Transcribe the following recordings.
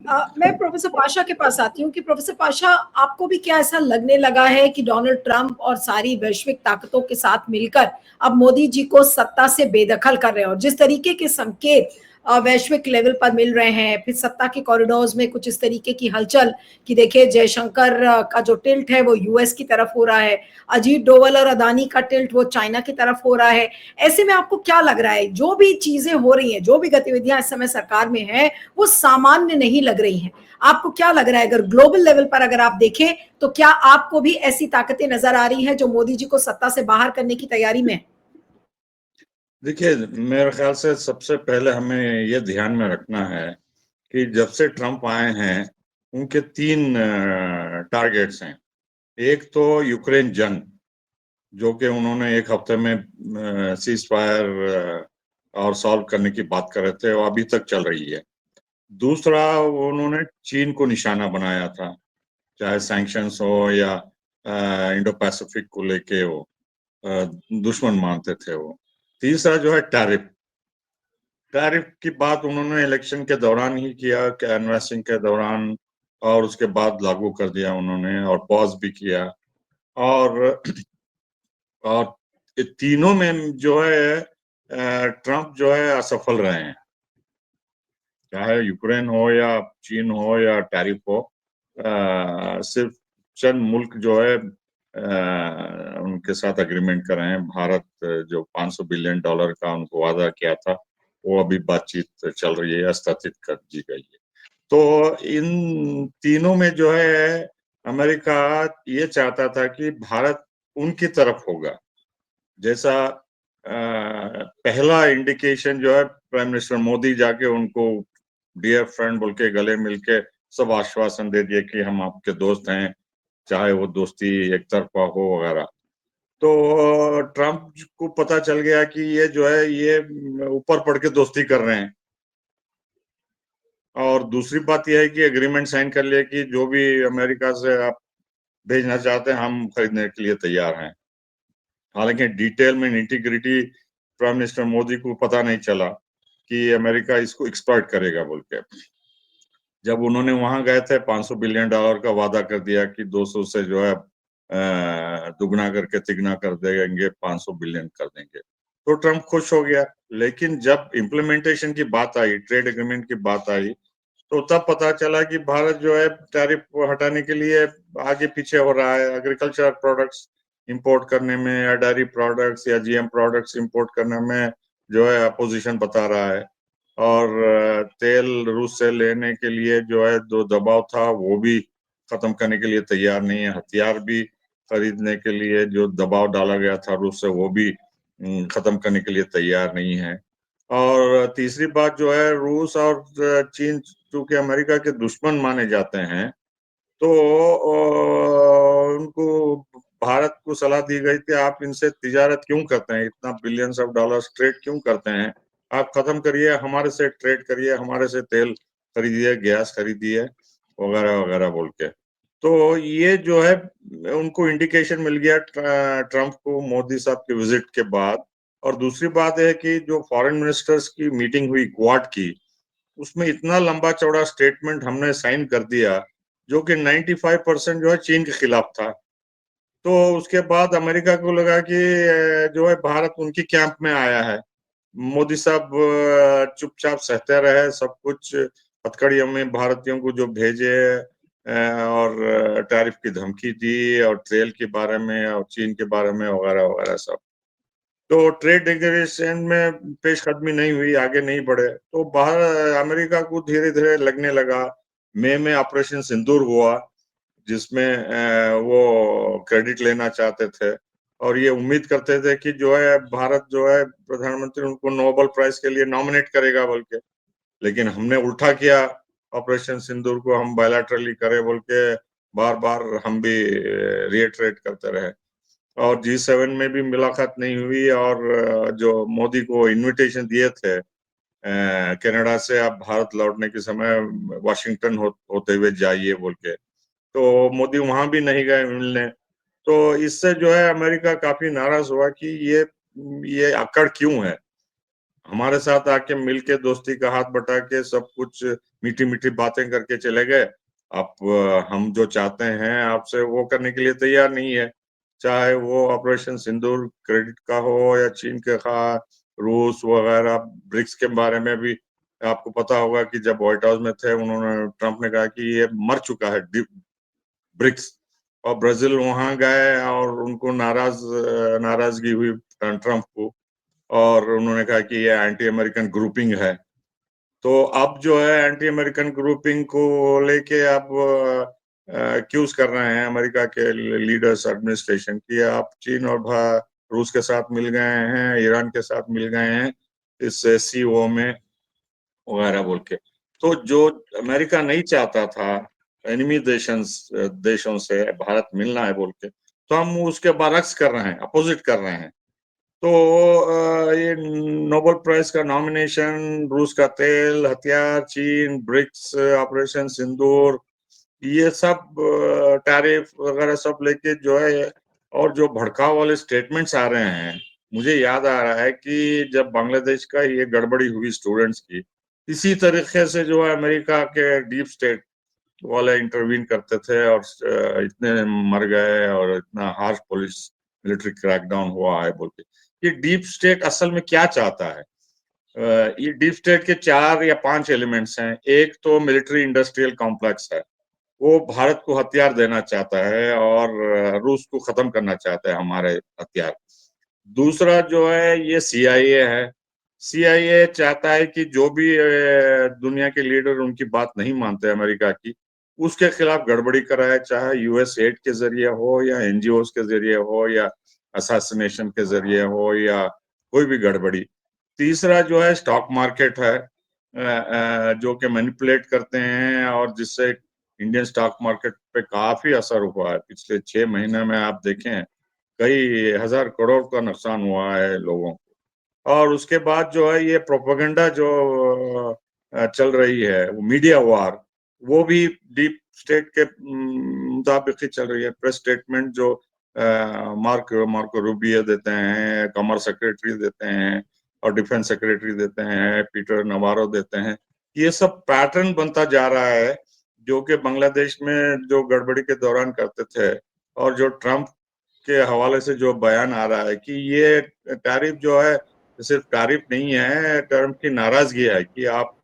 मैं प्रोफेसर पाशा के पास आती हूँ कि प्रोफेसर पाशा, आपको भी क्या ऐसा लगने लगा है कि डोनाल्ड ट्रंप और सारी वैश्विक ताकतों के साथ मिलकर अब मोदी जी को सत्ता से बेदखल कर रहे हैं, और जिस तरीके के संकेत वैश्विक लेवल पर मिल रहे हैं, फिर सत्ता के कॉरिडोर्स में कुछ इस तरीके की हलचल कि देखिए जयशंकर का जो टिल्ट है वो यूएस की तरफ हो रहा है, अजीत डोवल और अदानी का टिल्ट वो चाइना की तरफ हो रहा है। ऐसे में आपको क्या लग रहा है, जो भी चीजें हो रही हैं, जो भी गतिविधियां इस समय सरकार में है, वो सामान्य नहीं लग रही हैं? आपको क्या लग रहा है, अगर ग्लोबल लेवल पर अगर आप देखें, तो क्या आपको भी ऐसी ताकतें नजर आ रही हैं जो मोदी जी को सत्ता से बाहर करने की तैयारी में? देखिए, मेरे ख्याल से सबसे पहले हमें ये ध्यान में रखना है कि जब से ट्रंप आए हैं उनके तीन टारगेट्स हैं। एक तो यूक्रेन जंग, जो कि उन्होंने एक हफ्ते में सीज फायर और सॉल्व करने की बात कर रहे थे, वो अभी तक चल रही है। दूसरा, उन्होंने चीन को निशाना बनाया था, चाहे सैंक्शंस हो या इंडो पैसिफिक को लेके वो दुश्मन मानते थे वो। तीसरा जो है टैरिफ। टैरिफ की बात उन्होंने इलेक्शन के दौरान ही किया, कैनवैसिंग के दौरान, और उसके बाद लागू कर दिया उन्होंने, और पॉज भी किया। और और तीनों में जो है ट्रंप जो है असफल रहे हैं, चाहे यूक्रेन हो या चीन हो या टैरिफ हो। सिर्फ चंद मुल्क जो है उनके साथ एग्रीमेंट कर रहे हैं। भारत जो $500 बिलियन का उनको वादा किया था, वो अभी बातचीत चल रही है, स्थगित कर दी गई है। तो इन तीनों में जो है अमेरिका ये चाहता था कि भारत उनकी तरफ होगा। जैसा पहला इंडिकेशन जो है, प्राइम मिनिस्टर मोदी जाके उनको डियर फ्रेंड बोल के गले मिलके सब आश्वासन दे दिए कि हम आपके दोस्त हैं, चाहे वो दोस्ती एक तरफा हो वगैरह। तो ट्रंप को पता चल गया कि ये जो है ये ऊपर पड़ के दोस्ती कर रहे हैं। और दूसरी बात यह है कि एग्रीमेंट साइन कर लिया कि जो भी अमेरिका से आप भेजना चाहते हैं हम खरीदने के लिए तैयार हैं। हालांकि डिटेल में इंटीग्रिटी प्राइम मिनिस्टर मोदी को पता नहीं चला कि अमेरिका इसको एक्सप्लॉइट करेगा बोल के। जब उन्होंने वहां गए थे, $500 बिलियन का वादा कर दिया कि 200 से जो है दुगना करके तिगना कर देंगे, 500 बिलियन कर देंगे, तो ट्रंप खुश हो गया। लेकिन जब इम्प्लीमेंटेशन की बात आई, ट्रेड एग्रीमेंट की बात आई, तो तब पता चला कि भारत जो है टैरिफ हटाने के लिए आगे पीछे हो रहा है। एग्रीकल्चर प्रोडक्ट्स इंपोर्ट करने में, या डेयरी प्रोडक्ट्स या जीएम प्रोडक्ट्स इंपोर्ट करने में जो है अपोजिशन बता रहा है। और तेल रूस से लेने के लिए जो है जो दबाव था वो भी खत्म करने के लिए तैयार नहीं है। हथियार भी खरीदने के लिए जो दबाव डाला गया था रूस से, वो भी खत्म करने के लिए तैयार नहीं है। और तीसरी बात जो है, रूस और चीन चूंकि अमेरिका के दुश्मन माने जाते हैं, तो उनको भारत को सलाह दी गई कि आप इनसे तिजारत क्यों करते हैं, इतना बिलियंस ऑफ डॉलर्स ट्रेड क्यों करते हैं, आप खत्म करिए, हमारे से ट्रेड करिए, हमारे से तेल खरीदिए, गैस खरीदिए वगैरह वगैरह बोल के। तो ये जो है उनको इंडिकेशन मिल गया ट्रंप को मोदी साहब के विजिट के बाद। और दूसरी बात है कि जो फॉरेन मिनिस्टर्स की मीटिंग हुई क्वाड की, उसमें इतना लंबा चौड़ा स्टेटमेंट हमने साइन कर दिया जो कि 95% जो है चीन के खिलाफ था। तो उसके बाद अमेरिका को लगा कि जो है भारत उनकी कैंप में आया है। मोदी साहब चुपचाप सहते रहे सब कुछ, हथकड़ियों में भारतीयों को जो भेजे, और टैरिफ की धमकी दी, और तेल के बारे में और चीन के बारे में वगैरह वगैरह सब। तो ट्रेड नेगोशिएशन में पेशकदमी नहीं हुई, आगे नहीं बढ़े। तो बाहर अमेरिका को धीरे धीरे लगने लगा। मई में ऑपरेशन सिंदूर हुआ, जिसमें वो क्रेडिट लेना चाहते थे, और ये उम्मीद करते थे कि जो है भारत जो है प्रधानमंत्री उनको नोबेल प्राइज के लिए नॉमिनेट करेगा बोल के। लेकिन हमने उल्टा किया, ऑपरेशन सिंदूर को हम बायलैटरली करे बोल के बार बार हम भी रिएटरेट करते रहे। और G7 में भी मुलाकात नहीं हुई। और जो मोदी को इनविटेशन दिए थे कनाडा से, आप भारत लौटने के समय वाशिंगटन होते हुए जाइए बोल के, तो मोदी वहां भी नहीं गए मिलने। तो इससे जो है अमेरिका काफी नाराज हुआ कि ये अकड़ क्यों है। हमारे साथ आके मिल के दोस्ती का हाथ बटा के सब कुछ मीठी मीठी बातें करके चले गए। आप हम जो चाहते हैं आपसे वो करने के लिए तैयार नहीं है, चाहे वो ऑपरेशन सिंदूर क्रेडिट का हो या चीन के खा रूस वगैरह। ब्रिक्स के बारे में भी आपको पता होगा कि जब व्हाइट हाउस में थे उन्होंने ट्रम्प ने कहा कि ये मर चुका है ब्रिक्स, और ब्राजील वहां गए और उनको नाराजगी हुई ट्रम्प को, और उन्होंने कहा कि ये एंटी अमेरिकन ग्रुपिंग है। तो अब जो है एंटी अमेरिकन ग्रुपिंग को लेके अब एक्यूज कर रहे हैं अमेरिका के लीडर्स एडमिनिस्ट्रेशन की, आप चीन और रूस के साथ मिल गए हैं, ईरान के साथ मिल गए हैं इस सीओ में वगैरह बोल के। तो जो अमेरिका नहीं चाहता था एनिमी देशों से भारत मिलना है बोल के, तो हम उसके बरक्स कर रहे हैं, अपोजिट कर रहे हैं। तो ये नोबेल प्राइज का नॉमिनेशन, रूस का तेल, हथियार, चीन, ब्रिक्स, ऑपरेशन सिंदूर, ये सब टैरिफ वगैरह सब लेके जो है, और जो भड़काव वाले स्टेटमेंट्स आ रहे हैं। मुझे याद आ रहा है कि जब बांग्लादेश का ये गड़बड़ी हुई स्टूडेंट्स की, इसी तरीके से जो है अमेरिका के डीप स्टेट वाले इंटरवीन करते थे और इतने मर गए और इतना हार्श पुलिस मिलिट्री क्रैकडाउन हुआ है बोल के। ये डीप स्टेट असल में क्या चाहता है? ये डीप स्टेट के 4 या 5 एलिमेंट्स हैं। एक तो मिलिट्री इंडस्ट्रियल कॉम्प्लेक्स है, वो भारत को हथियार देना चाहता है और रूस को खत्म करना चाहता है हमारे हथियार। दूसरा जो है ये सीआईए है। सीआईए चाहता है कि जो भी दुनिया के लीडर उनकी बात नहीं मानते अमेरिका की, उसके खिलाफ गड़बड़ी कराए, चाहे यूएस एड के जरिए हो या एनजीओ के जरिए हो या असैसिनेशन के जरिए हो या कोई भी गड़बड़ी। तीसरा जो है स्टॉक मार्केट है, जो कि मैनिपुलेट करते हैं और जिससे इंडियन स्टॉक मार्केट पे काफी असर हुआ है। पिछले 6 महीने में आप देखें कई हजार करोड़ का नुकसान हुआ है लोगों को। और उसके बाद जो है ये प्रोपेगेंडा जो चल रही है, वो मीडिया वार, वो भी डीप स्टेट के मुताबिक ही चल रही है। प्रेस स्टेटमेंट जो मार्को रूबियो देते हैं, कॉमर्स सेक्रेटरी देते हैं और डिफेंस सेक्रेटरी देते हैं, पीटर नवारो देते हैं, ये सब पैटर्न बनता जा रहा है जो कि बांग्लादेश में जो गड़बड़ी के दौरान करते थे। और जो ट्रम्प के हवाले से जो बयान आ रहा है कि ये टैरिफ जो है सिर्फ टैरिफ नहीं है, ट्रम्प की नाराजगी है कि आप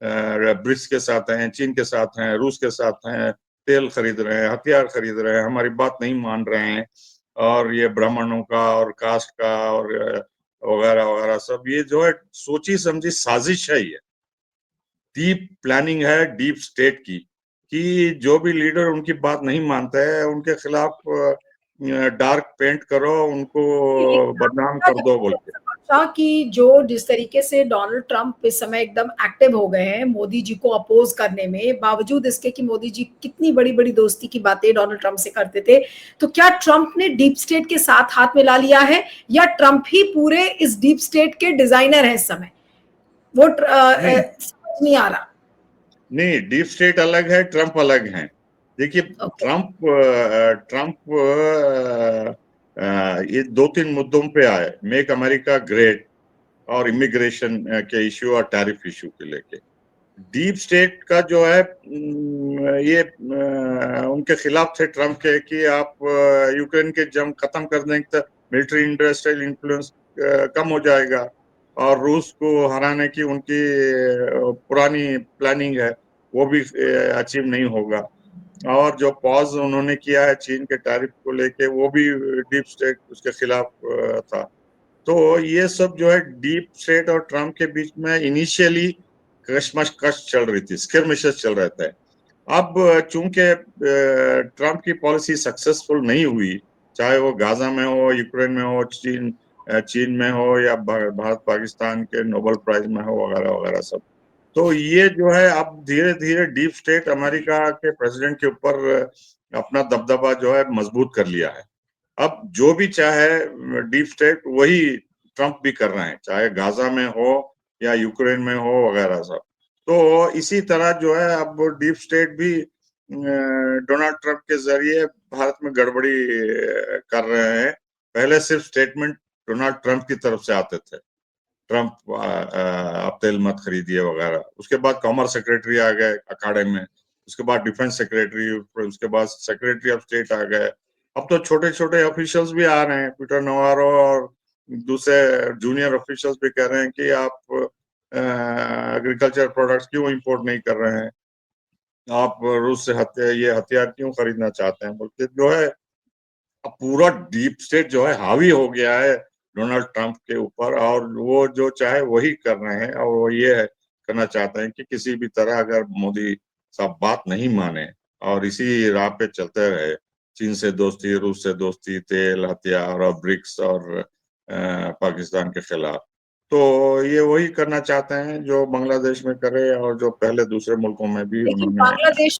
ब्रिक्स के साथ हैं, चीन के साथ हैं, रूस के साथ हैं, तेल खरीद रहे हैं, हथियार खरीद रहे हैं, हमारी बात नहीं मान रहे हैं, और ये ब्राह्मणों का और कास्ट का और वगैरह वगैरह सब, ये जो है सोची समझी साजिश है। ये डीप प्लानिंग है डीप स्टेट की, कि जो भी लीडर उनकी बात नहीं मानते हैं उनके खिलाफ डार्क पेंट करो, उनको बदनाम कर दो बोल के। कि जो जिस तरीके से डोनाल्ड ट्रंप इस समय एकदम एक्टिव हो गए हैं मोदी जी को अपोज करने में, बावजूद इसके कि मोदी जी कितनी बड़ी बड़ी दोस्ती की बातें डोनाल्ड ट्रंप से करते थे, तो क्या ट्रंप ने डीप स्टेट के साथ हाथ मिला लिया है या ट्रंप ही पूरे इस डीप स्टेट के डिजाइनर है इस समय? वो नहीं समझ नहीं आ रहा। नहीं, डीप स्टेट अलग है, ट्रम्प अलग है। देखिए, ओके। ट्रम्प ट्रम्प ये 2-3 मुद्दों पे आए, मेक अमेरिका ग्रेट और इमिग्रेशन के इश्यू और टैरिफ इश्यू के लेके। डीप स्टेट का जो है ये उनके खिलाफ थे ट्रम्प के कि आप यूक्रेन के जंग खत्म कर देंगे तो मिलिट्री इंडस्ट्रियल इन्फ्लुएंस कम हो जाएगा, और रूस को हराने की उनकी पुरानी प्लानिंग है वो भी अचीव नहीं होगा। और जो पॉज उन्होंने किया है चीन के टैरिफ को लेके, वो भी डीप स्टेट उसके खिलाफ था। तो ये सब जो है डीप स्टेट और ट्रम्प के बीच में इनिशियली कश्मकश चल रही थी, स्किर्मिशेस चल रहे थे। अब चूंकि ट्रम्प की पॉलिसी सक्सेसफुल नहीं हुई, चाहे वो गाजा में हो, यूक्रेन में हो, चीन में हो या भारत पाकिस्तान के नोबेल प्राइज में हो वगैरह वगैरह सब, तो ये जो है अब धीरे धीरे डीप स्टेट अमेरिका के प्रेसिडेंट के ऊपर अपना दबदबा जो है मजबूत कर लिया है। अब जो भी चाहे डीप स्टेट वही ट्रम्प भी कर रहे हैं, चाहे गाजा में हो या यूक्रेन में हो वगैरह सब। तो इसी तरह जो है अब डीप स्टेट भी डोनाल्ड ट्रम्प के जरिए भारत में गड़बड़ी कर रहे हैं। पहले सिर्फ स्टेटमेंट डोनाल्ड ट्रम्प की तरफ से आते थे, ट्रम्प आप तेल मत खरीदिए वगैरह। उसके बाद कॉमर्स सेक्रेटरी आ गए अखाड़े में, उसके बाद डिफेंस सेक्रेटरी, उसके बाद सेक्रेटरी ऑफ स्टेट आ गए। अब तो छोटे छोटे ऑफिशियल्स भी आ रहे हैं, पीटर नवारो और दूसरे जूनियर ऑफिशियल्स भी कह रहे हैं कि आप एग्रीकल्चर प्रोडक्ट्स क्यों इंपोर्ट नहीं कर रहे हैं, आप रूस से हथियार क्यों खरीदना चाहते हैं, बल्कि जो है अब पूरा डीप स्टेट जो है हावी हो गया है डोनाल्ड ट्रंप के ऊपर, और वो जो चाहे वही कर रहे हैं। और वो ये है करना चाहते हैं कि किसी भी तरह अगर मोदी साहब बात नहीं माने और इसी राह पे चलते रहे, चीन से दोस्ती, रूस से दोस्ती, तेल, हथियार और ब्रिक्स और पाकिस्तान के खिलाफ, तो ये वही करना चाहते हैं जो बांग्लादेश में करे और जो पहले दूसरे मुल्कों में भी लेकिन उन्होंने बांग्लादेश